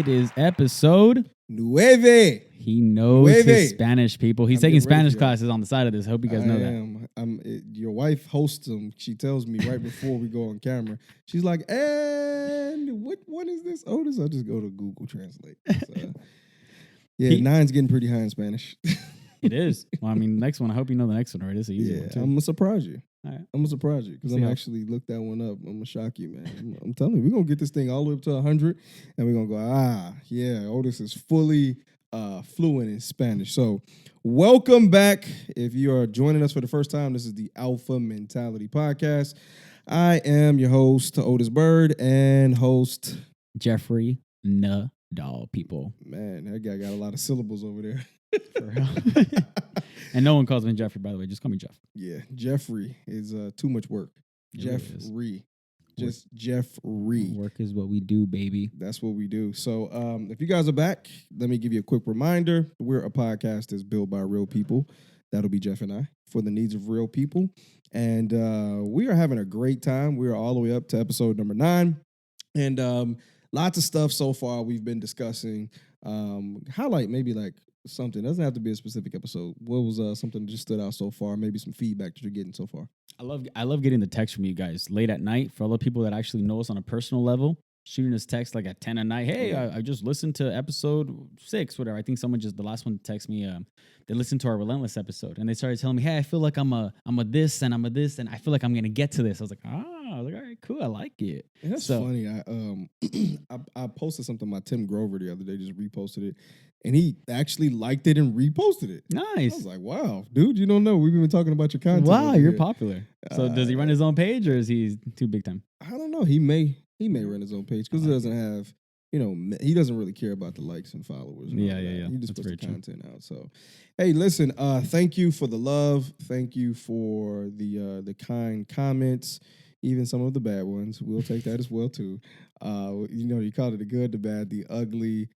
It is episode 9. He knows his Spanish, people. He's taking Spanish classes on the side of this. Hope you guys know that. Your wife hosts them. She tells me right before we go on camera. She's like, and what is this, Otis? I just go to Google Translate. So, 9's getting pretty high in Spanish. It is. Well, I mean, next one. I hope you know the next one, right? It's an easy one, too. I'm going to surprise you. All right. I'm going to surprise you because I'm actually looked that one up. I'm going to shock you, man. I'm telling you, we're going to get this thing all the way up to 100, and we're going to go, Otis is fully fluent in Spanish. So welcome back. If you are joining us for the first time, this is the Alpha Mentality Podcast. I am your host, Otis Bird, and host Jeffrey Nadal, people. Man, that guy got a lot of syllables over there. For real. And no one calls me Jeffrey, by the way. Just call me Jeff. Yeah, Jeffrey is too much work. Jeffrey. Just Jeffrey. Work is what we do, baby. That's what we do. So if you guys are back, let me give you a quick reminder. We're a podcast that's built by real people. That'll be Jeff and I, for the needs of real people. And we are having a great time. We are all the way up to episode number 9. And lots of stuff so far we've been discussing. Highlight maybe like something. It doesn't have to be a specific episode. What was something that just stood out so far? Maybe some feedback that you're getting so far. I love getting the text from you guys late at night. For all the people that actually know us on a personal level, shooting us text like at 10 at night. Hey, I just listened to episode 6, whatever. I think someone just, the last one text me, they listened to our Relentless episode and they started telling me, hey, I feel like I'm a this and I'm a this and I feel like I'm going to get to this. I was like, all right, cool. I like it. And that's funny. I posted something by Tim Grover the other day, just reposted it. And he actually liked it and reposted it. Nice. I was like, wow, dude, you don't know. We've been talking about your content. Wow, you're popular. So does he run his own page or is he too big time? I don't know. He may run his own page because he doesn't have, he doesn't really care about the likes and followers. And yeah. He just puts the content out. So, hey, listen, thank you for the love. Thank you for the kind comments, even some of the bad ones. We'll take that as well, too. You called it the good, the bad, the ugly.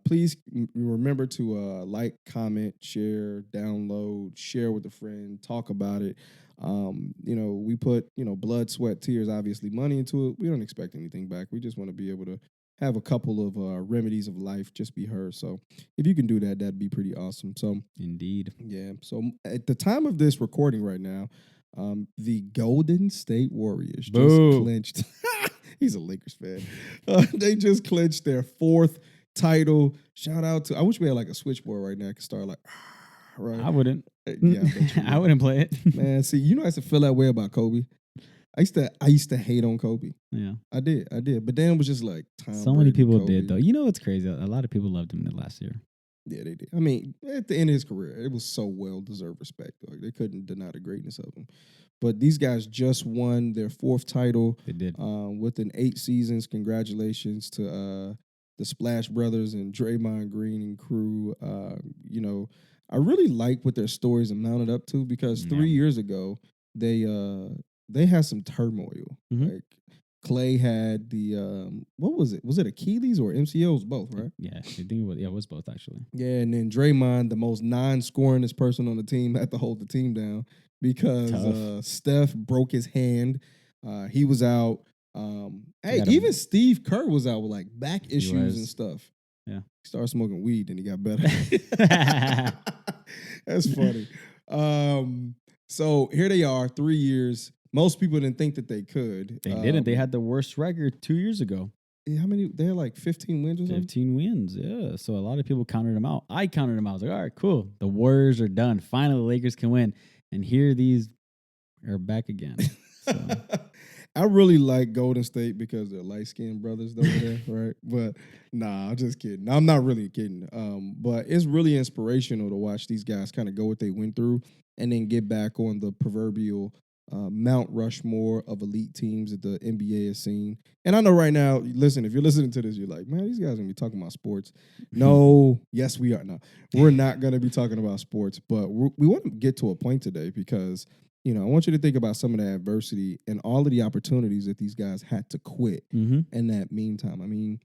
Please remember to like, comment, share, download, share with a friend, talk about it. We put, blood, sweat, tears, obviously money into it. We don't expect anything back. We just want to be able to have a couple of remedies of life just be heard. So if you can do that, that'd be pretty awesome. So indeed. Yeah. So at the time of this recording right now, the Golden State Warriors just clinched. He's a Lakers fan. They just clinched their 4th title. Shout out to, I wish we had like a switchboard right now. I could start like, right. I wouldn't. Yeah, I wouldn't play it. Man, see, I used to feel that way about Kobe. I used to hate on Kobe. Yeah. I did. But then it was just like Tom So many people Kobe. did though. You know what's crazy? A lot of people loved him last year. Yeah, they did. I mean, at the end of his career, it was so well-deserved respect. Like, they couldn't deny the greatness of him. But these guys just won their 4th title. They did. Within 8 seasons. Congratulations to the Splash Brothers and Draymond Green and crew. I really like what their stories are mounted up to because 3 years ago, they had some turmoil. Mm-hmm. Like Clay had the what was it? Was it Achilles or MCL? It was both, right? Yeah, I think it was both actually. Yeah, and then Draymond, the most non-scoringest person on the team, had to hold the team down because Steph broke his hand. He was out. Even Steve Kerr was out with like back issues and stuff. Yeah, he started smoking weed and he got better. That's funny. So here they are, 3 years. Most people didn't think that they could. They didn't. They had the worst record 2 years ago. Yeah, how many? They had like 15 wins or something? 15 wins, yeah. So a lot of people counted them out. I counted them out. I was like, all right, cool. The Warriors are done. Finally, the Lakers can win. And here these are back again. So. I really like Golden State because they're light-skinned brothers over there, right? But nah, I'm just kidding. I'm not really kidding. But it's really inspirational to watch these guys kind of go what they went through and then get back on the proverbial Mount Rushmore of elite teams that the NBA has seen. And I know right now, listen, if you're listening to this, you're like, man, these guys are going to be talking about sports. No, yes, we are. No, we're not going to be talking about sports, but we want to get to a point today because I want you to think about some of the adversity and all of the opportunities that these guys had to quit in that meantime. I mean,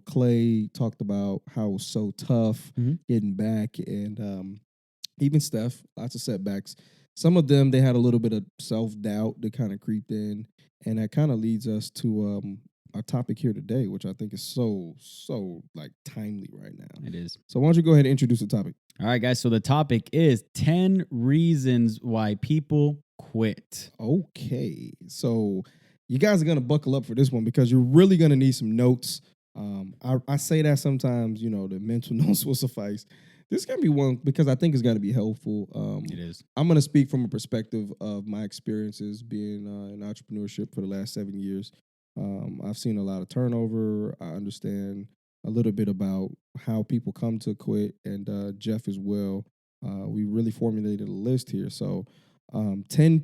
Clay talked about how it was so tough getting back, and even Steph, lots of setbacks. Some of them, they had a little bit of self-doubt that kind of creeped in, and that kind of leads us to our topic here today, which I think is so like timely right now. It is. So why don't you go ahead and introduce the topic? All right, guys. So the topic is 10 reasons why people quit. Okay, so you guys are gonna buckle up for this one because you're really gonna need some notes. I say that sometimes, the mental notes will suffice. This can be one because I think it's got to be helpful. It is. I'm going to speak from a perspective of my experiences being in entrepreneurship for the last 7 years. I've seen a lot of turnover. I understand a little bit about how people come to quit, and Jeff as well. We really formulated a list here. So, 10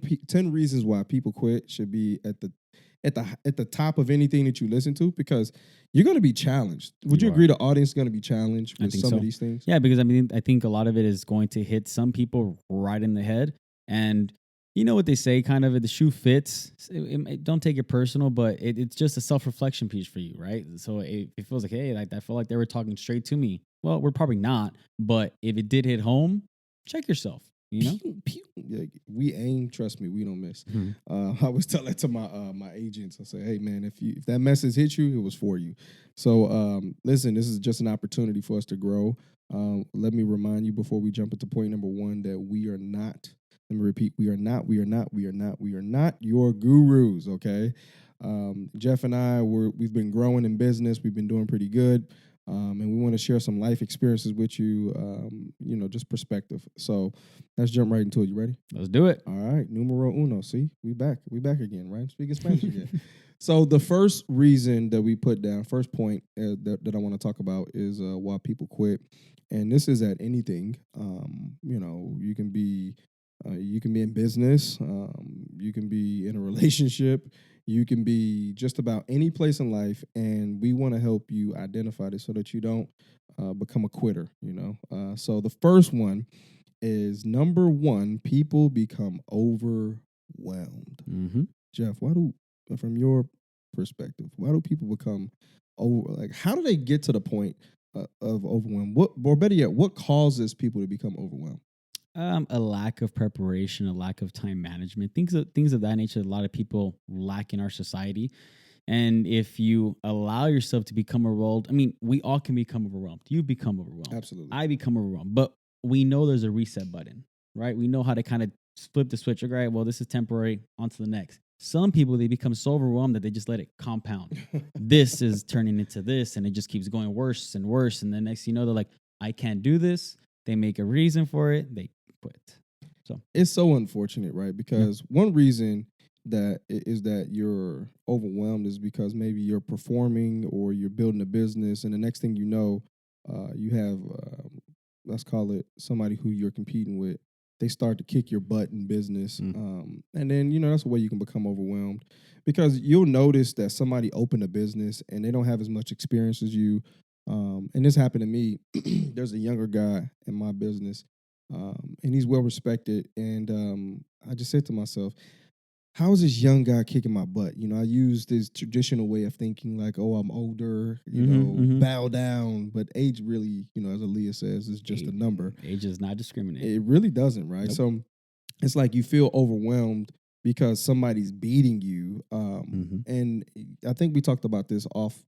reasons why people quit should be at the top of anything that you listen to because you're going to be challenged. Would you agree the audience is going to be challenged with some of these things? Yeah, because I think a lot of it is going to hit some people right in the head. And you know what they say, kind of, the shoe fits. Don't take it personal, but it's just a self-reflection piece for you, right? So it feels like, hey, like I felt like they were talking straight to me. Well, we're probably not, but if it did hit home, check yourself. Yeah, we aim. Trust me, we don't miss. I always tell that to my agents. I say, hey man, if that message hit you, it was for you. So listen, this is just an opportunity for us to grow. Let me remind you before we jump into point number one that we are not. Let me repeat: we are not your gurus. Okay, Jeff and I we've been growing in business. We've been doing pretty good. And we want to share some life experiences with you, just perspective. So let's jump right into it. You ready? Let's do it. All right. Numero uno. See, we back again, right? Speaking Spanish again. So the first reason that we put down, first point that I want to talk about is why people quit. And this is at anything. You can be in business. You can be in a relationship. You can be just about any place in life, and we want to help you identify this so that you don't become a quitter. So the first one is number one: people become overwhelmed. Mm-hmm. Jeff, from your perspective, why do people become over? Like, how do they get to the point of overwhelmed? Or better yet, what causes people to become overwhelmed? A lack of preparation, a lack of time management, things of that nature. A lot of people lack in our society, and if you allow yourself to become overwhelmed, I mean, we all can become overwhelmed. You become overwhelmed. Absolutely, I become overwhelmed. But we know there's a reset button, right? We know how to kind of flip the switch. Okay, well, this is temporary. On to the next. Some people, they become so overwhelmed that they just let it compound. This is turning into this, and it just keeps going worse and worse. And then next, they're like, I can't do this. They make a reason for it. They quit. So it's so unfortunate, right? Because one reason that is that you're overwhelmed is because maybe you're performing or you're building a business, and the next thing you know, you have let's call it somebody who you're competing with. They start to kick your butt in business, and then that's a way you can become overwhelmed because you'll notice that somebody opened a business and they don't have as much experience as you. And this happened to me. There's a younger guy in my business. And he's well respected. And I just said to myself, how is this young guy kicking my butt? I use this traditional way of thinking like, oh, I'm older, bow down. But age really, as Aaliyah says, is just a number. Age does not discriminate. It really doesn't, right? Nope. So it's like you feel overwhelmed because somebody's beating you. And I think we talked about this off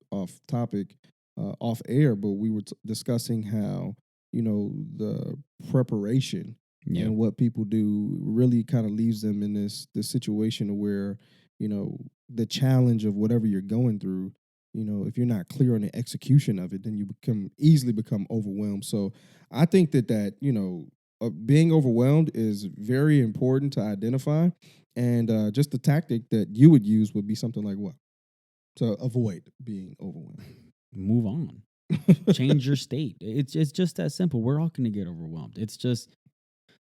topic, off air, but we were discussing how the preparation and what people do really kind of leaves them in this situation where the challenge of whatever you're going through, if you're not clear on the execution of it, then you easily become overwhelmed. So I think that being overwhelmed is very important to identify, and just the tactic that you would use would be something like what to avoid being overwhelmed. Move on. Change your state. It's just that simple. We're all going to get overwhelmed. It's just,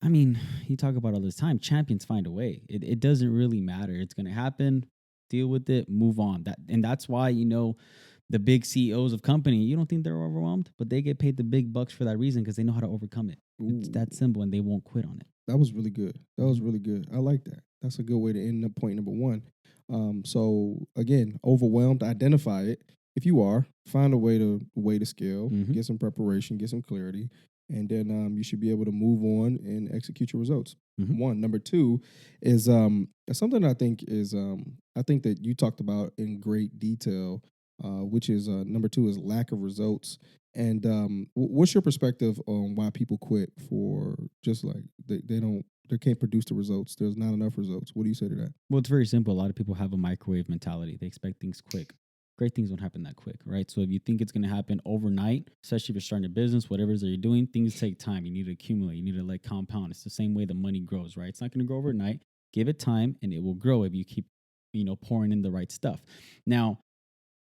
I mean, you talk about all this time. Champions find a way. It doesn't really matter. It's going to happen. Deal with it. Move on. That's why the big CEOs of company. You don't think they're overwhelmed, but they get paid the big bucks for that reason because they know how to overcome it. Ooh. It's that simple, and they won't quit on it. That was really good. I like that. That's a good way to end up point number one. So again, overwhelmed. Identify it. If you are, find a way to scale, get some preparation, get some clarity, and then you should be able to move on and execute your results. Mhm. One. Number two is something I think is I think that you talked about in great detail, which is number two is lack of results. And what's your perspective on why people quit for just like they can't produce the results? There's not enough results. What do you say to that? Well, it's very simple. A lot of people have a microwave mentality. They expect things quick. Great things don't happen that quick, right? So if you think it's going to happen overnight, especially if you're starting a business, whatever it is that you're doing, things take time. You need to accumulate. You need to like compound. It's the same way the money grows, right? It's not going to grow overnight. Give it time, and it will grow if you keep, pouring in the right stuff. Now,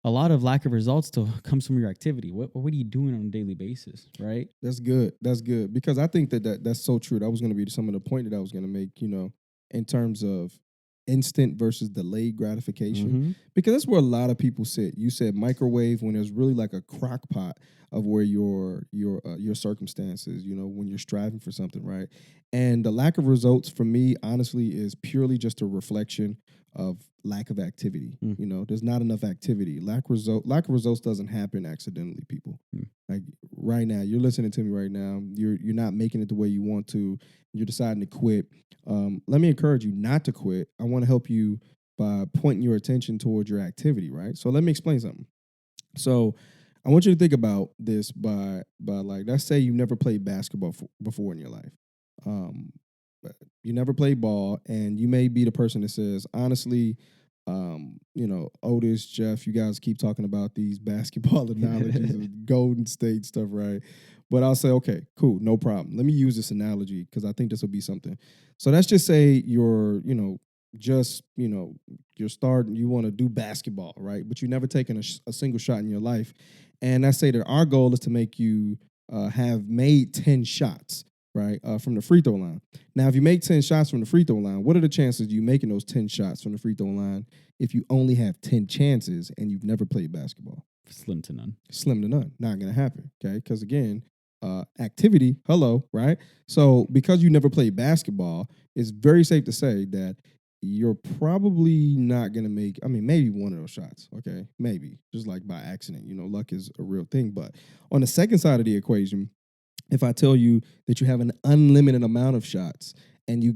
a lot of lack of results still comes from your activity. What are you doing on a daily basis, right? That's good. That's good because I think that's so true. That was going to be some of the point that I was going to make. In terms of instant versus delayed gratification, Mm-hmm. because that's where a lot of people sit. You said microwave when there's really like a crock pot of where your circumstances. When you're striving for something, right? And the lack of results for me, honestly, is purely just a reflection of lack of activity. Mm. There's not enough activity. Lack of results doesn't happen accidentally, people. Mm. Like right now, you're listening to me right now. You're not making it the way you want to. You're deciding to quit. Let me encourage you not to quit. I want to help you by pointing your attention towards your activity, right? So let me explain something. So I want you to think about this by like, let's say you never played basketball before in your life. Um, but you never played ball, and you may be the person that says, honestly, Otis, Jeff, you guys keep talking about these basketball analogies of Golden State stuff, right? But I'll say, okay, cool, no problem. Let me use this analogy because I think this will be something. So let's just say you're starting, you want to do basketball, right? But you've never taken a single shot in your life. And let's say that our goal is to make you have made 10 shots, right, from the free throw line. Now, if you make 10 shots from the free throw line, what are the chances of you making those 10 shots from the free throw line if you only have 10 chances and you've never played basketball? Slim to none. Slim to none. Not going to happen, okay? Because again, activity, hello, right? So because you never played basketball, it's very safe to say that you're probably not going to make, maybe one of those shots, okay? Maybe, just like by accident. Luck is a real thing. But on the second side of the equation, if I tell you that you have an unlimited amount of shots and you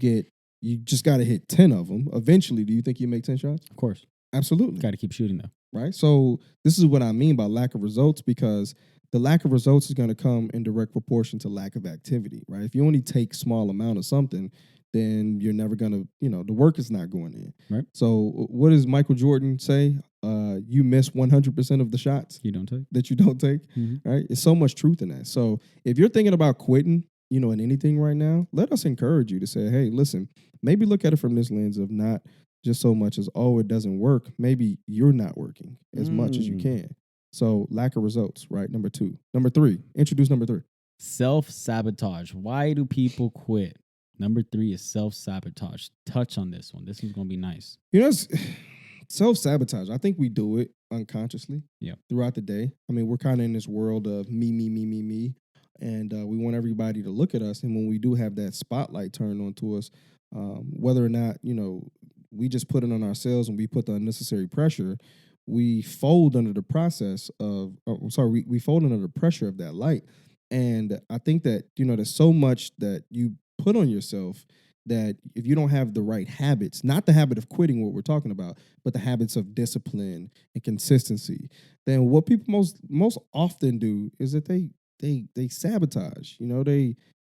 just got to hit 10 of them, eventually, do you think you make 10 shots? Of course. Absolutely. Got to keep shooting though. Right? So this is what I mean by lack of results, because the lack of results is going to come in direct proportion to lack of activity, right? If you only take small amount of something, then you're never going to, the work is not going in. Right. So what does Michael Jordan say? You miss 100% of the shots You don't take. that you don't take, right? It's so much truth in that. So if you're thinking about quitting, in anything right now, let us encourage you to say, hey, listen, maybe look at it from this lens of not just so much as, oh, it doesn't work. Maybe you're not working as much as you can. So lack of results, right? Number two. Number three, introduce number three. Self-sabotage. Why do people quit? Number three is self-sabotage. Touch on this one. This one's going to be nice. Self-sabotage. I think we do it unconsciously throughout the day. We're kind of in this world of me, me, me, me, me. And we want everybody to look at us. And when we do have that spotlight turned onto us, whether or not, we just put it on ourselves and we put the unnecessary pressure, we fold under the process of, we fold under the pressure of that light. And I think that, there's so much that you put on yourself that if you don't have the right habits, not the habit of quitting what we're talking about, but the habits of discipline and consistency, then what people most often do is that they sabotage.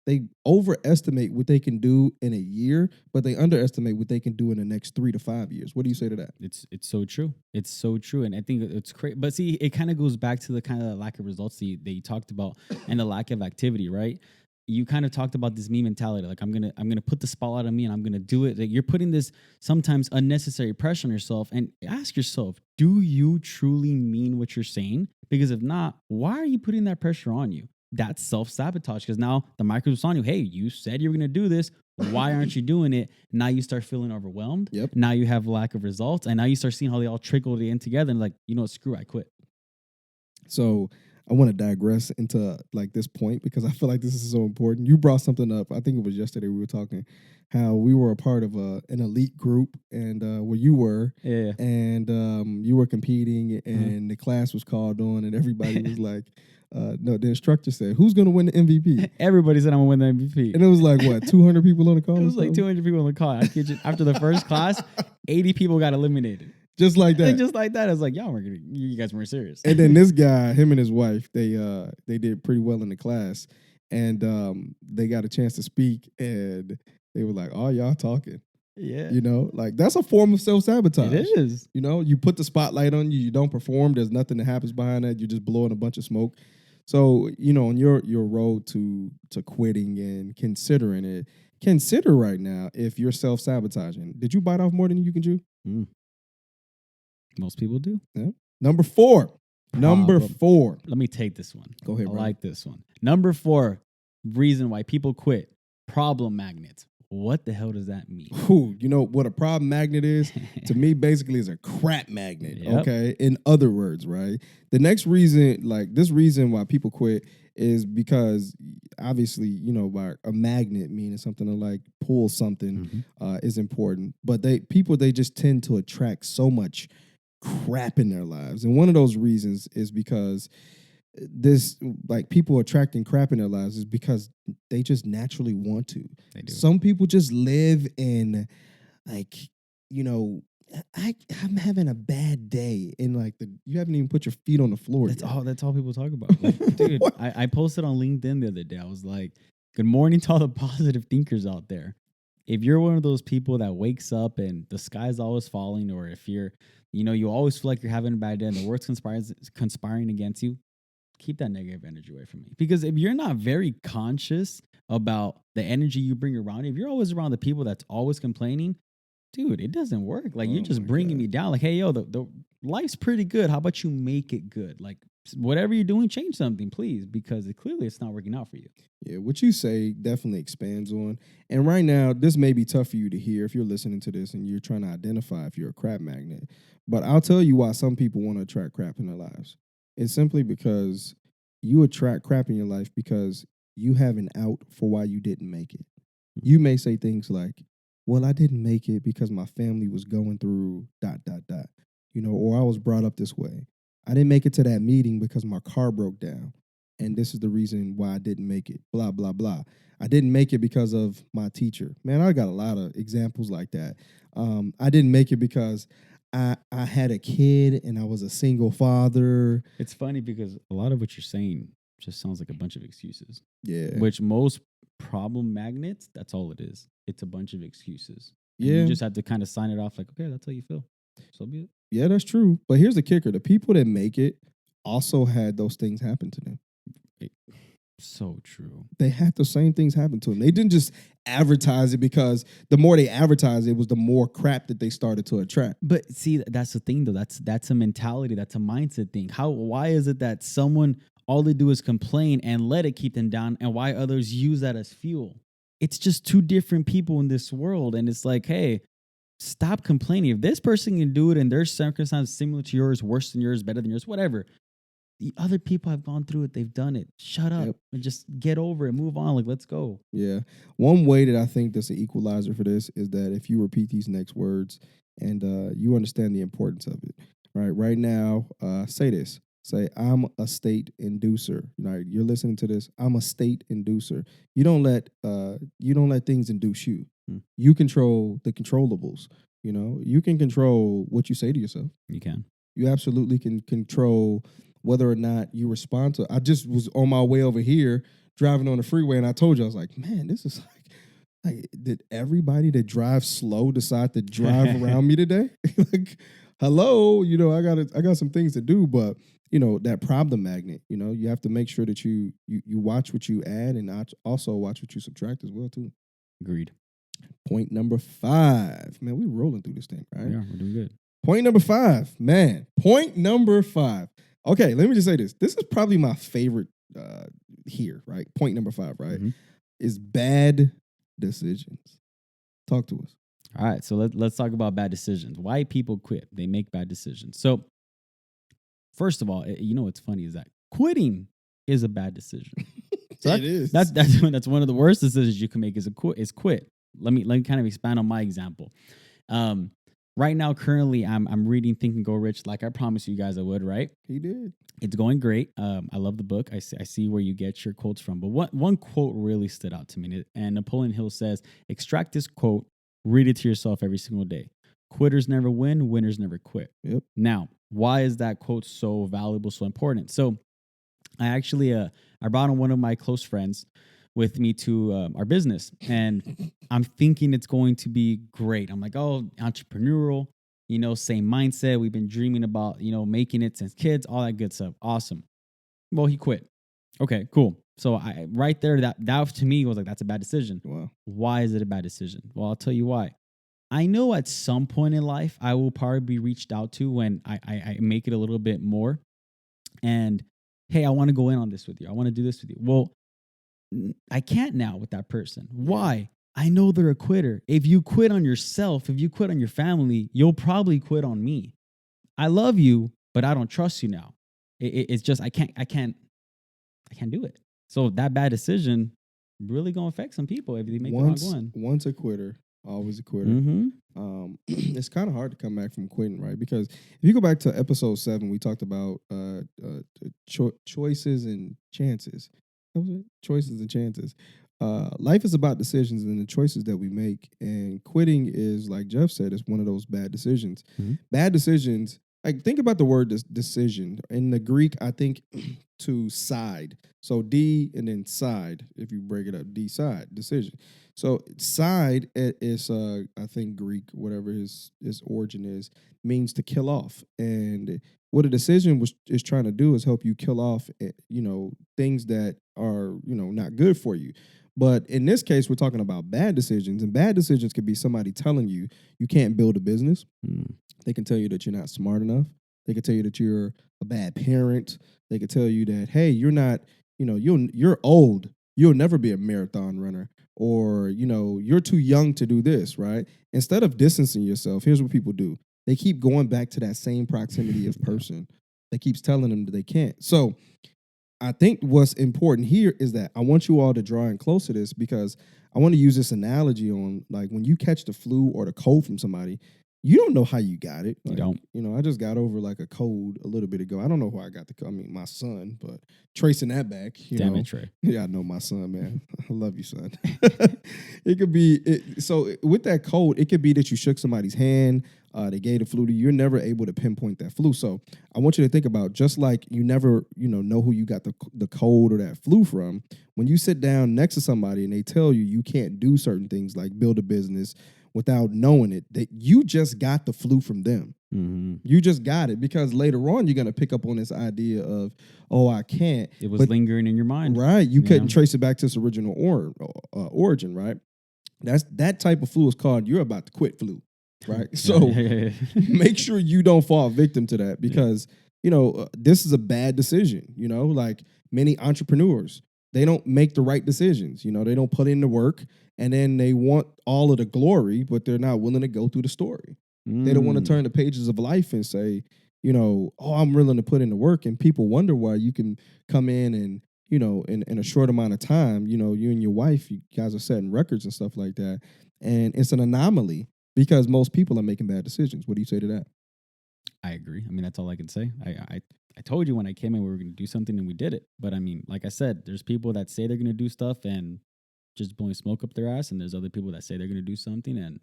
They overestimate what they can do in a year, but they underestimate what they can do in the next 3 to 5 years. What do you say to that? It's so true. It's so true. And I think it's crazy. But see, it kind of goes back to the kind of lack of results that you talked about and the lack of activity, right? You kind of talked about this me mentality. Like I'm gonna put the spotlight on me and I'm gonna do it. Like you're putting this sometimes unnecessary pressure on yourself. And ask yourself, do you truly mean what you're saying? Because if not, why are you putting that pressure on you? That's self-sabotage, because now the microphone's on you. Hey, you said you were going to do this. Why aren't you doing it? Now you start feeling overwhelmed. Yep. Now you have lack of results. And now you start seeing how they all trickle in together and like, screw, I quit. So I want to digress into like this point because I feel like this is so important. You brought something up. I think it was yesterday we were talking how we were a part of an elite group and where you were. Yeah. And you were competing and the class was called on and everybody was like, No, the instructor said, "Who's gonna win the MVP?" Everybody said I'm gonna win the MVP. And it was like what, 200 people on the call? It or was like something? 200 people on the call. I kid you. After the first class, 80 people got eliminated. Just like that. And just like that, I was like, y'all weren't gonna, you guys weren't serious. And then this guy, him and his wife, they did pretty well in the class, and they got a chance to speak, and they were like, "Oh, y'all talking." Yeah. You know, like that's a form of self-sabotage. It is. You know, you put the spotlight on you, you don't perform, there's nothing that happens behind that, you're just blowing a bunch of smoke. So, you know, on your road to quitting and considering it, consider right now if you're self-sabotaging. Did you bite off more than you can chew? Most people do. Yeah. Number 4. Number 4. Let me take this one. Go ahead, I bro. like this one. Number 4 reason why people quit. Problem magnets. What the hell does that mean? Ooh, you know what a problem magnet is? To me, basically, is a crap magnet. Yep. Okay. In other words, right? The next reason, like this reason why people quit is because obviously, you know, by a magnet meaning something to like pull something is important. But they just tend to attract so much crap in their lives. And one of those reasons is because this, like, people attracting crap in their lives is because they just naturally want to. They do. Some people just live in, like, you know, I'm having a bad day, and like you haven't even put your feet on the floor. That's all people talk about. Like, dude, I posted on LinkedIn the other day. I was like, "Good morning to all the positive thinkers out there. If you're one of those people that wakes up and the sky's always falling, or if you're, you know, you always feel like you're having a bad day and the world's conspiring against you, keep that negative energy away from me. Because if you're not very conscious about the energy you bring around, if you're always around the people that's always complaining, dude, it doesn't work. Like, you're just bringing me down. Like, hey, yo, the life's pretty good. How about you make it good? Like, whatever you're doing, change something, please, because clearly it's not working out for you. Yeah, what you say definitely expands on. And right now, this may be tough for you to hear if you're listening to this and you're trying to identify if you're a crap magnet. But I'll tell you why some people want to attract crap in their lives. It's simply because you attract crap in your life because you have an out for why you didn't make it. You may say things like, well, I didn't make it because my family was going through ... You know, or I was brought up this way. I didn't make it to that meeting because my car broke down. And this is the reason why I didn't make it, blah, blah, blah. I didn't make it because of my teacher. Man, I got a lot of examples like that. I didn't make it because I had a kid and I was a single father. It's funny because a lot of what you're saying just sounds like a bunch of excuses. Yeah. Which most problem magnets, that's all it is. It's a bunch of excuses. And Yeah. you just have to kind of sign it off like, okay, that's how you feel. So be it. Yeah, that's true. But here's the kicker. The people that make it also had those things happen to them. So true. They had the same things happen to them. They didn't just advertise it because the more they advertised it was the more crap that they started to attract. But see, that's the thing though. That's a mentality. That's a mindset thing. Why is it that someone, all they do is complain and let it keep them down, and why others use that as fuel? It's just two different people in this world. And it's like, hey, stop complaining. If this person can do it and their circumstances similar to yours, worse than yours, better than yours, whatever. The other people have gone through it. They've done it. Shut up and just get over it. Move on. Like, let's go. Yeah. One way that I think that's an equalizer for this is that if you repeat these next words and you understand the importance of it, right? Right now, say this. Say, I'm a state inducer. Right? You're listening to this. I'm a state inducer. You don't let things induce you. You control the controllables. You know, you can control what you say to yourself. You can. You absolutely can control whether or not you respond to. I just was on my way over here driving on the freeway, and I told you, I was like, man, this is like did everybody that drives slow decide to drive around me today? Like, hello, you know, I got some things to do, but you know, that problem magnet, you know, you have to make sure that you watch what you add and also watch what you subtract as well too. Agreed. Point number 5. Man, we're rolling through this thing, right? Yeah, we're doing good. Point number 5, man. Point number 5. Okay, let me just say this. This is probably my favorite here, right? Point number 5, right? Mm-hmm. Is bad decisions. Talk to us. All right, so let's talk about bad decisions. Why people quit? They make bad decisions. So, first of all, you know what's funny is that quitting is a bad decision. So it is. That's one of the worst decisions you can make is quit. Let me kind of expand on my example. right now, currently, I'm reading Think and Go Rich, like I promised you guys I would. Right? He did. It's going great. I love the book. I see where you get your quotes from. But one quote really stood out to me. And Napoleon Hill says, extract this quote, read it to yourself every single day. Quitters never win, winners never quit. Yep. Now, why is that quote so valuable, so important? So I actually I brought on one of my close friends with me to our business, and I'm thinking it's going to be great. I'm like, oh, entrepreneurial, same mindset. We've been dreaming about, making it since kids, all that good stuff. Awesome. Well, he quit. Okay, cool. So I right there, that to me was like, that's a bad decision. Wow. Why is it a bad decision? Well, I'll tell you why. I know at some point in life I will probably be reached out to when I make it a little bit more. And hey, I want to go in on this with you. I want to do this with you. Well, I can't now with that person. Why? I know they're a quitter. If you quit on yourself, if you quit on your family, you'll probably quit on me. I love you, but I don't trust you now. It's just I can't do it. So that bad decision really gonna affect some people if they make the wrong one. Once a quitter, always a quitter. Mm-hmm. It's kind of hard to come back from quitting, right? Because if you go back to episode 7, we talked about choices and chances. What was it? Choices and chances. Life is about decisions and the choices that we make. And quitting is, like Jeff said, is one of those bad decisions. Mm-hmm. Bad decisions. Like, think about the word decision. In the Greek, I think to side. So D and then side, if you break it up, D side, decision. So side is, I think Greek, whatever his origin is, means to kill off. And what a decision is trying to do is help you kill off, things that are, not good for you. But in this case, we're talking about bad decisions, and bad decisions could be somebody telling you you can't build a business. They can tell you that you're not smart enough. They can tell you that you're a bad parent. They can tell you that, hey, you're not, you're old. You'll never be a marathon runner, or, you're too young to do this, right? Instead of distancing yourself, here's what people do. They keep going back to that same proximity of person that keeps telling them that they can't. So I think what's important here is that I want you all to draw in close to this, because I want to use this analogy on, like, when you catch the flu or the cold from somebody, you don't know how you got it. Like, You don't. I just got over like a cold a little bit ago. I don't know who I got my son, but tracing that back, Damn it, Trey. Yeah, I know my son, man. I love you, son. It could be, so with that cold, it could be that you shook somebody's hand, they gave the flu to you. You're never able to pinpoint that flu. So I want you to think about, just like you never, know who you got the cold or that flu from, when you sit down next to somebody and they tell you you can't do certain things like build a business without knowing it, that you just got the flu from them. Mm-hmm. You just got it, because later on you're going to pick up on this idea of, oh, I can't. It was lingering in your mind. Right. You couldn't trace it back to its original origin, right? That type of flu is called you're about to quit flu, right? So make sure you don't fall victim to that, because, this is a bad decision. Like many entrepreneurs, they don't make the right decisions. They don't put in the work, and then they want all of the glory, but they're not willing to go through the story. They don't want to turn the pages of life and say, oh, I'm willing to put in the work. And people wonder why you can come in and, in a short amount of time, you and your wife, you guys are setting records and stuff like that. And it's an anomaly, because most people are making bad decisions. What do you say to that? I agree. I mean, that's all I can say. I told you when I came in we were going to do something, and we did it. But I mean, like I said, there's people that say they're going to do stuff and just blowing smoke up their ass, and there's other people that say they're going to do something and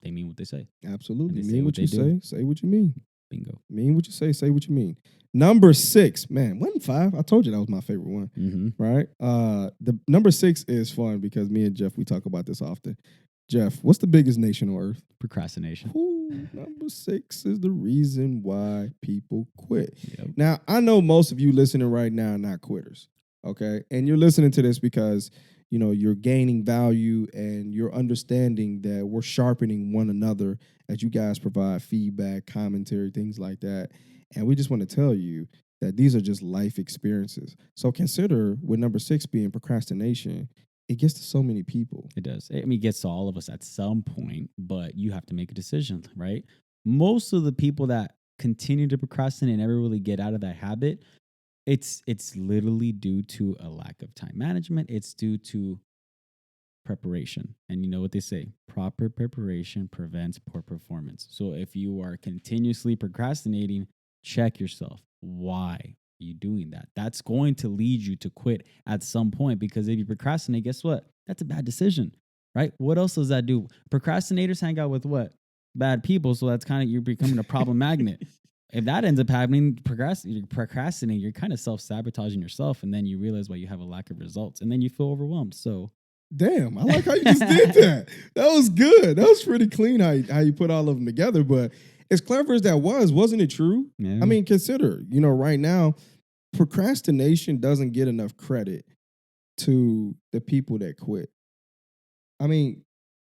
they mean what they say. Absolutely. Mean what you say what you mean. Bingo. Mean what you say what you mean. Number 6, man, wasn't 5. I told you that was my favorite one. Mm-hmm. Right? The number 6 is fun because me and Jeff, we talk about this often. Jeff, what's the biggest nation on earth? Procrastination. Ooh, number 6 is the reason why people quit. Yep. Now, I know most of you listening right now are not quitters, okay? And you're listening to this because, you're gaining value and you're understanding that we're sharpening one another as you guys provide feedback, commentary, things like that. And we just want to tell you that these are just life experiences. So consider, with number 6 being procrastination, it gets to so many people. It does. I mean, it gets to all of us at some point, but you have to make a decision, right? Most of the people that continue to procrastinate and never really get out of that habit, it's literally due to a lack of time management. It's due to preparation. And you know what they say, proper preparation prevents poor performance. So if you are continuously procrastinating, check yourself. Why are you doing that? That's going to lead you to quit at some point, because if you procrastinate, guess what? That's a bad decision, right? What else does that do? Procrastinators hang out with what? Bad people. So that's kind of, you're becoming a problem magnet. If that ends up happening, procrastinate, you're kind of self-sabotaging yourself, and then you realize why you have a lack of results, and then you feel overwhelmed. So Damn, I like how you just did that. That was good. That was pretty clean how you put all of them together. But as clever as that was, wasn't it true? yeah. I mean, consider, right now, procrastination doesn't get enough credit to the people that quit. I mean,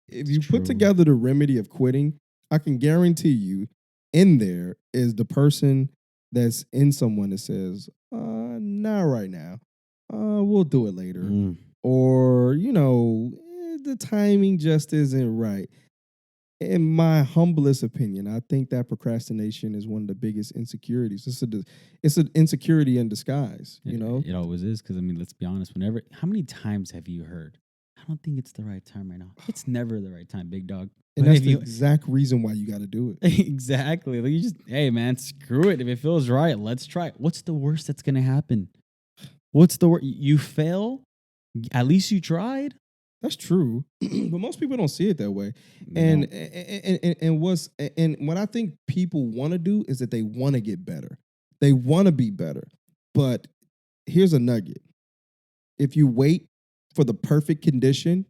if you put true. together the remedy of quitting, I can guarantee you in there is the person that's in someone that says, not right now. We'll do it later. Or, the timing just isn't right. In my humblest opinion, I think that procrastination is one of the biggest insecurities. It's an insecurity in disguise, It always is, because, I mean, let's be honest. How many times have you heard, I don't think it's the right time right now? It's never the right time, big dog. And But that's the exact reason why you got to do it. Exactly. Like, you just, hey, man, screw it. If it feels right, let's try it. What's the worst that's going to happen? What's the worst? You fail? At least you tried. That's true, but most people don't see it that way. And No. and what I think people want to do is that they want to get better. They want to be better. But here's a nugget: if you wait for the perfect condition,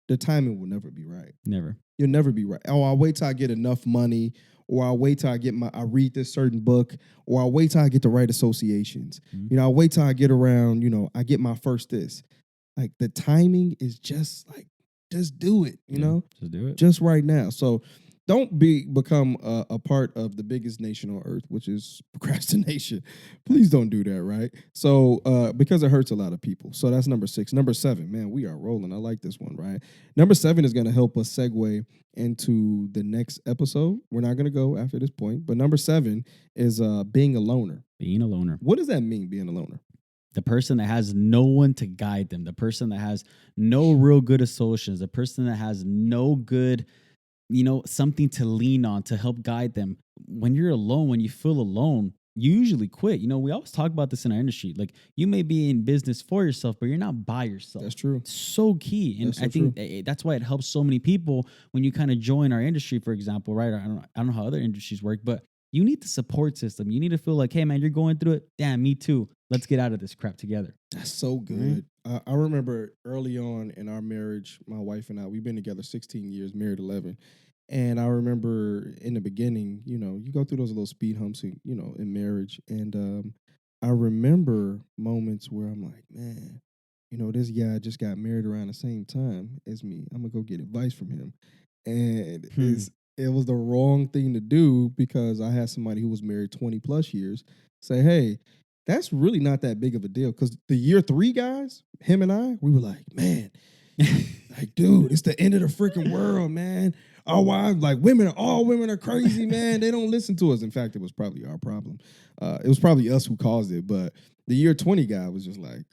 the timing will never be right. Never. You'll never be right. Oh, I'll wait till I get enough money, or I'll wait till I read this certain book, or I'll wait till I get the right associations. Mhm. I'll wait till I get around, I get my first this. Like, the timing is just do it, Just do it. just right now. So don't become a part of the biggest nation on earth, which is procrastination. Please don't do that, right? So because it hurts a lot of people. So that's number 6. Number 7, man, we are rolling. I like this one, right? Number 7 is going to help us segue into the next episode. We're not going to go after this point, but number 7 is being a loner. Being a loner. What does that mean, being a loner? The person that has no one to guide them, the person that has no real good associates, the person that has no good, something to lean on to help guide them. When you're alone, when you feel alone, you usually quit. We always talk about this in our industry. Like, you may be in business for yourself, but you're not by yourself. That's true. It's so key. And That's so I think that's why it helps so many people when you kind of join our industry, for example, right? I don't know how other industries work, but you need the support system. You need to feel like, hey, man, you're going through it. Damn, me too. Let's get out of this crap together. That's so good. Right? I remember early on in our marriage, my wife and I, we've been together 16 years, married 11. And I remember in the beginning, you go through those little speed humps, in marriage. And I remember moments where I'm like, man, this guy just got married around the same time as me. I'm going to go get advice from him. And it was the wrong thing to do, because I had somebody who was married 20 plus years say, hey, that's really not that big of a deal. Because the year 3 guys, him and I, we were like, man, like, dude, it's the end of the freaking world, man. Our wives, like, all women are crazy, man. They don't listen to us. In fact, it was probably our problem. It was probably us who caused it. But the year 20 guy was just like,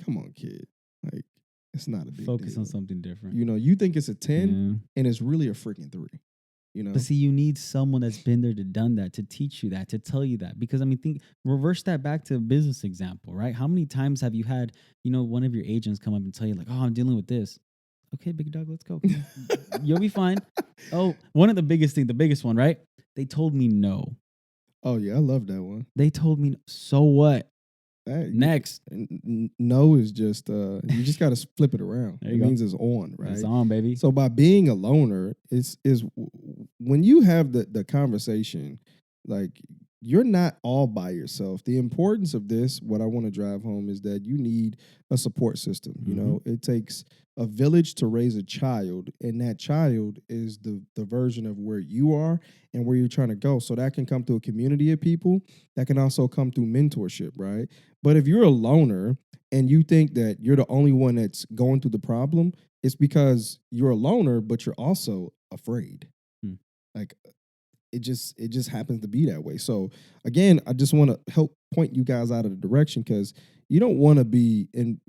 come on, kid. Like, it's not a big deal. Focus on something different. You think it's a 10 and it's really a freaking 3. But see, you need someone that's been there, done that, to teach you that, to tell you that. Because, I mean, reverse that back to a business example, right? How many times have you had, one of your agents come up and tell you, like, oh, I'm dealing with this. Okay, big dog, let's go. You'll be fine. Oh, one of the biggest one, right? They told me no. Oh, yeah, I love that one. They told me, so what? Hey, Next. No is just, you just got to flip it around. It means it's on, right? It's on, baby. So by being a loner, is when you have the conversation, like, you're not all by yourself. The importance of this, what I want to drive home, is that you need a support system. It takes a village to raise a child, and that child is the version of where you are and where you're trying to go. So that can come through a community of people. That can also come through mentorship, right? But if you're a loner and you think that you're the only one that's going through the problem, it's because you're a loner, but you're also afraid. Like, it just happens to be that way. So again, I just want to help point you guys out of the direction, because you don't want to be in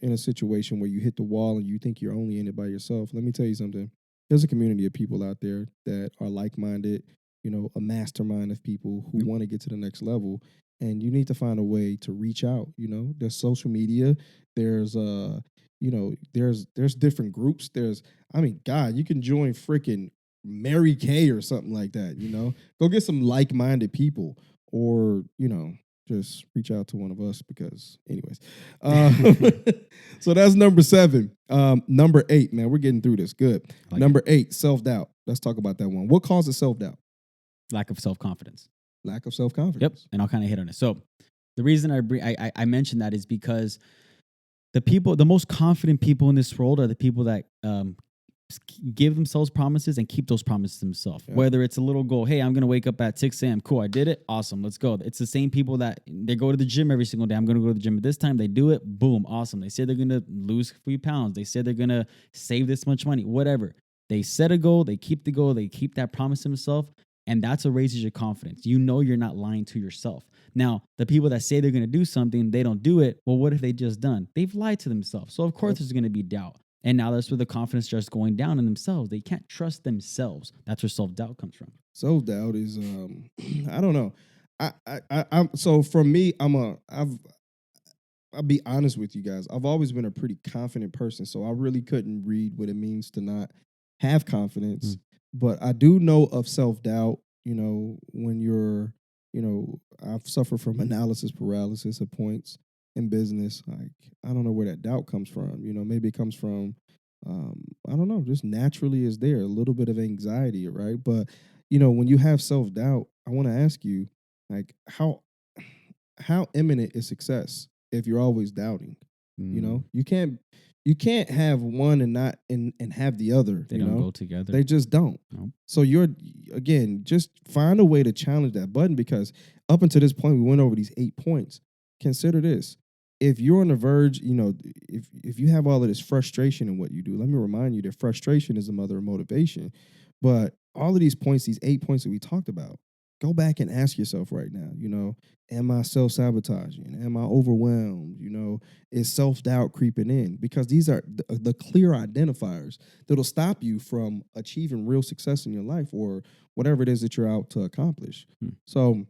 a situation where you hit the wall and you think you're only in it by yourself. Let me tell you something. There's a community of people out there that are like-minded, a mastermind of people who Yep. want to get to the next level. And you need to find a way to reach out. There's social media. There's there's different groups. God, you can join freaking Mary Kay or something like that. Go get some like-minded people, or just reach out to one of us because, anyways. So that's number 7. Number 8, man, we're getting through this. Good. Number 8, self-doubt. Let's talk about that one. What causes self-doubt? Lack of self-confidence. Lack of self-confidence. Yep. And I'll kind of hit on it. So the reason I mentioned that is because the most confident people in this world are the people that give themselves promises and keep those promises themselves. Yeah. Whether it's a little goal, hey, I'm going to wake up at 6 a.m. Cool, I did it. Awesome, let's go. It's the same people that they go to the gym every single day. I'm going to go to the gym at this time. They do it. Boom, awesome. They say they're going to lose 3 pounds. They say they're going to save this much money. Whatever. They set a goal. They keep the goal. They keep that promise to themselves. And that's what raises your confidence. You're not lying to yourself. Now, the people that say they're going to do something, they don't do it. Well, what have they just done? They've lied to themselves. So, of course, there's going to be doubt. And now that's where the confidence starts going down in themselves. They can't trust themselves. That's where self-doubt comes from. Self-doubt is, I don't know. So for me, I'll be honest with you guys. I've always been a pretty confident person, so I really couldn't read what it means to not have confidence. But I do know of self-doubt, when you're, I've suffered from analysis paralysis at points in business. Like, I don't know where that doubt comes from. Maybe it comes from, I don't know, just naturally is there a little bit of anxiety, right? But, when you have self-doubt, I want to ask you, like, how imminent is success if you're always doubting? You can't have one and not and have the other. They don't go together. They just don't. Nope. So just find a way to challenge that button, because up until this point, we went over these 8 points. Consider this. If you're on the verge, if you have all of this frustration in what you do, let me remind you that frustration is the mother of motivation. But all of these points, these 8 points that we talked about, go back and ask yourself right now, am I self-sabotaging? Am I overwhelmed? Is self-doubt creeping in? Because these are the clear identifiers that'll stop you from achieving real success in your life or whatever it is that you're out to accomplish. So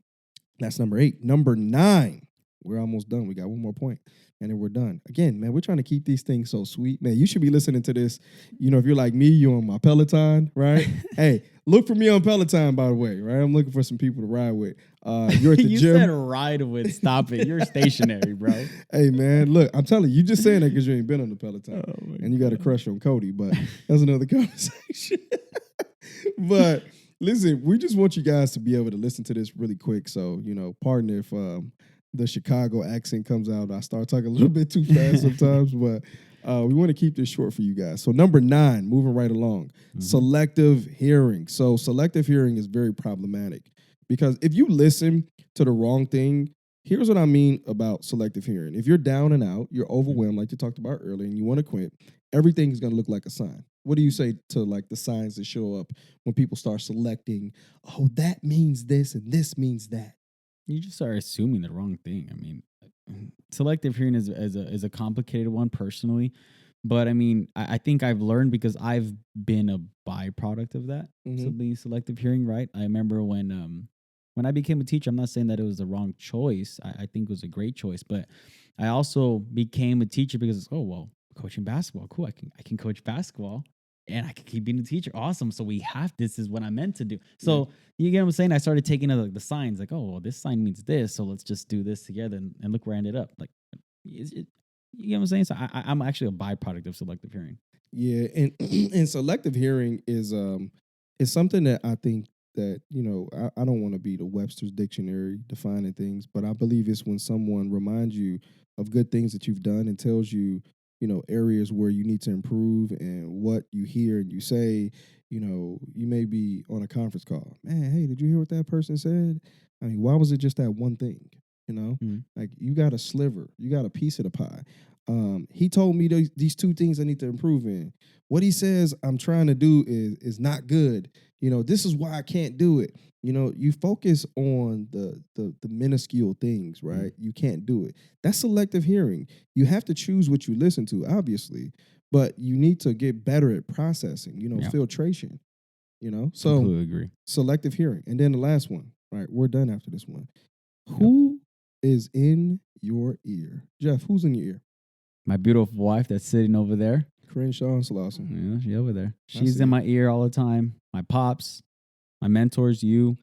that's number 8. Number 9, we're almost done. We got one more point, and then we're done. Again, man, we're trying to keep these things so sweet. Man, you should be listening to this. If you're like me, you're on my Peloton, right? Hey, look for me on Peloton, by the way, right? I'm looking for some people to ride with. You're at the you gym. You said ride with. Stop it. You're stationary, bro. Hey, man, look, I'm telling you just saying that because you ain't been on the Peloton. And you got a crush on Cody, but that's another conversation. But listen, we just want you guys to be able to listen to this really quick. So, pardon if the Chicago accent comes out. I start talking a little bit too fast sometimes, but we want to keep this short for you guys. So number 9, moving right along, selective hearing. So selective hearing is very problematic because if you listen to the wrong thing, here's what I mean about selective hearing. If you're down and out, you're overwhelmed, like you talked about earlier, and you want to quit, everything is going to look like a sign. What do you say to like the signs that show up when people start selecting, oh, that means this and this means that? You just are assuming the wrong thing. I mean, selective hearing is a complicated one personally, but I mean, I think I've learned because I've been a byproduct of that. So being selective hearing, right? I remember when I became a teacher, I'm not saying that it was the wrong choice. I think it was a great choice, but I also became a teacher because coaching basketball, cool. I can coach basketball. And I could keep being a teacher. Awesome. So this is what I'm meant to do. So you get what I'm saying? I started taking the signs like, oh, well, this sign means this. So let's just do this together and look where I ended up. Like, you get what I'm saying? So I'm actually a byproduct of selective hearing. Yeah. And selective hearing is something that I think that, I don't want to be the Webster's dictionary defining things, but I believe it's when someone reminds you of good things that you've done and tells you, areas where you need to improve and what you hear and you say, you may be on a conference call. Man, hey, did you hear what that person said? I mean, why was it just that one thing? Like you got a sliver, you got a piece of the pie. He told me these two things I need to improve in. What he says I'm trying to do is not good. This is why I can't do it. You focus on the minuscule things, right? You can't do it. That's selective hearing. You have to choose what you listen to, obviously, but you need to get better at processing, Yeah. filtration, So Completely agree. selective hearing. And then the last one, right? We're done after this one. Yep. Who is in your ear? Jeff, who's in your ear? My beautiful wife that's sitting over there. Crenshaw and Slauson. Yeah, she's over there. I She's see. in my ear all the time. My pops, my mentors, you,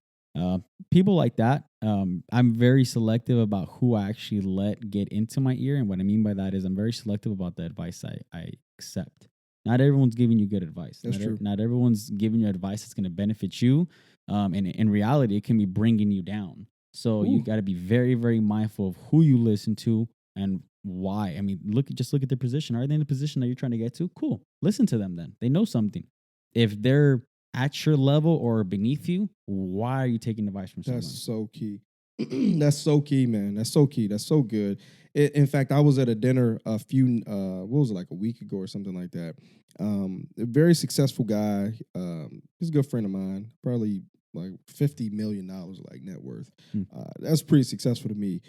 people like that. I'm very selective about who I actually let get into my ear. And what I mean by that is I'm very selective about the advice I accept. Not everyone's giving you good advice. That's true. Not everyone's giving you advice that's going to benefit you. And in reality, it can be bringing you down. So you got to be very, very mindful of who you listen to and why. I mean, just look at their position. Are they in the position that you're trying to get to? Cool. Listen to them then. They know something. If they're at your level or beneath you, why are you taking advice from someone? That's so key. That's so key, man. That's so key. That's so good. In fact, I was at a dinner what was it, like a week ago or something like that. A very successful guy. He's a good friend of mine, probably like $50 million like net worth. That's pretty successful to me.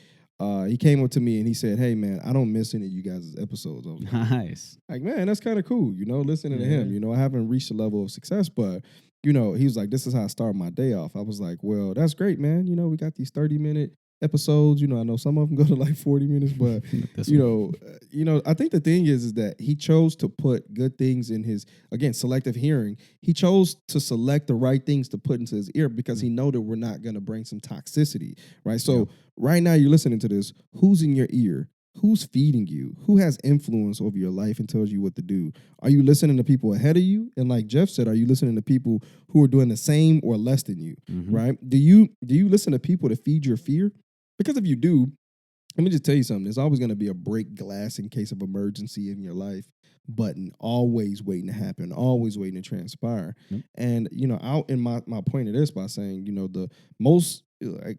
He came up to me and he said, "Hey man, I don't miss any of you guys' episodes." I was Nice. like, man, that's kind of cool, listening to him. I haven't reached a level of success, but he was like, this is how I start my day off. I was like, well, that's great, man. We got these 30-minute episodes. I know some of them go to like 40 minutes, but I think the thing is that he chose to put good things in his, again, selective hearing. He chose to select the right things to put into his ear because he know that we're not going to bring some toxicity, right? So right now you're listening to this. Who's in your ear? Who's feeding you? Who has influence over your life and tells you what to do? Are you listening to people ahead of you? And like Jeff said, are you listening to people who are doing the same or less than you? Right? Do you listen to people to feed your fear? Because if you do, let me just tell you something. There's always going to be a break glass in case of emergency in your life button, always waiting to happen, always waiting to transpire. And I'll end my point of this by saying, the most like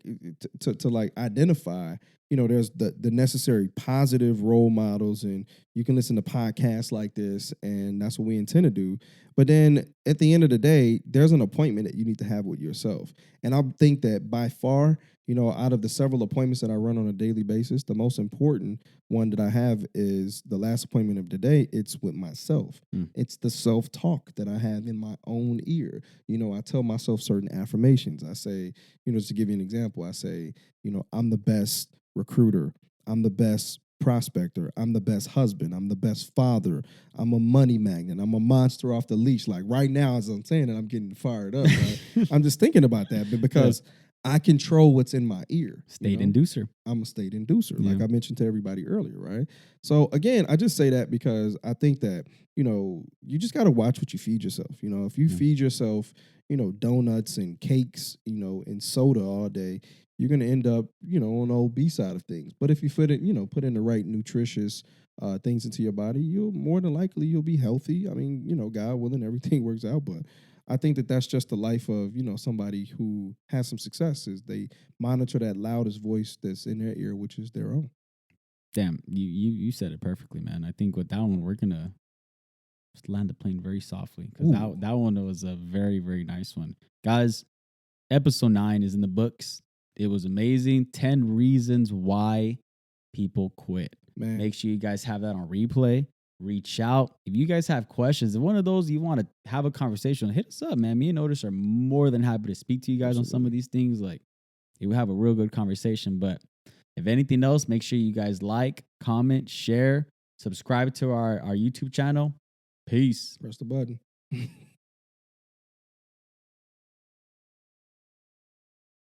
to like identify, there's the necessary positive role models, and you can listen to podcasts like this, and that's what we intend to do. But then at the end of the day, there's an appointment that you need to have with yourself. And I think that by far, out of the several appointments that I run on a daily basis, the most important one that I have is the last appointment of the day. It's with myself. It's the self-talk that I have in my own ear. I tell myself certain affirmations. I say, just to give you an example, I say, I'm the best recruiter. I'm the best prospector. I'm the best husband. I'm the best father. I'm a money magnet. I'm a monster off the leash. Like right now, as I'm saying it, I'm getting fired up. Right? I'm just thinking about that, but because I control what's in my ear. State inducer. I'm a state inducer, like I mentioned to everybody earlier, right? So again, I just say that because I think that, you just got to watch what you feed yourself. If you feed yourself, donuts and cakes, and soda all day, you're going to end up, on the obese side of things. But if you put in the right nutritious things into your body, you'll more than likely you'll be healthy. I mean, God willing, everything works out, but I think that that's just the life of, somebody who has some success is they monitor that loudest voice that's in their ear, which is their own. Damn, you said it perfectly, man. I think with that one, we're going to just land the plane very softly because that one was a very, very nice one. Guys, episode 9 is in the books. It was amazing. 10 reasons why people quit. Man. Make sure you guys have that on replay. Reach out. If you guys have questions, if one of those you want to have a conversation, hit us up, man. Me and Otis are more than happy to speak to you guys on some of these things. Like, we have a real good conversation. But if anything else, make sure you guys like, comment, share, subscribe to our YouTube channel. Peace. Press the button.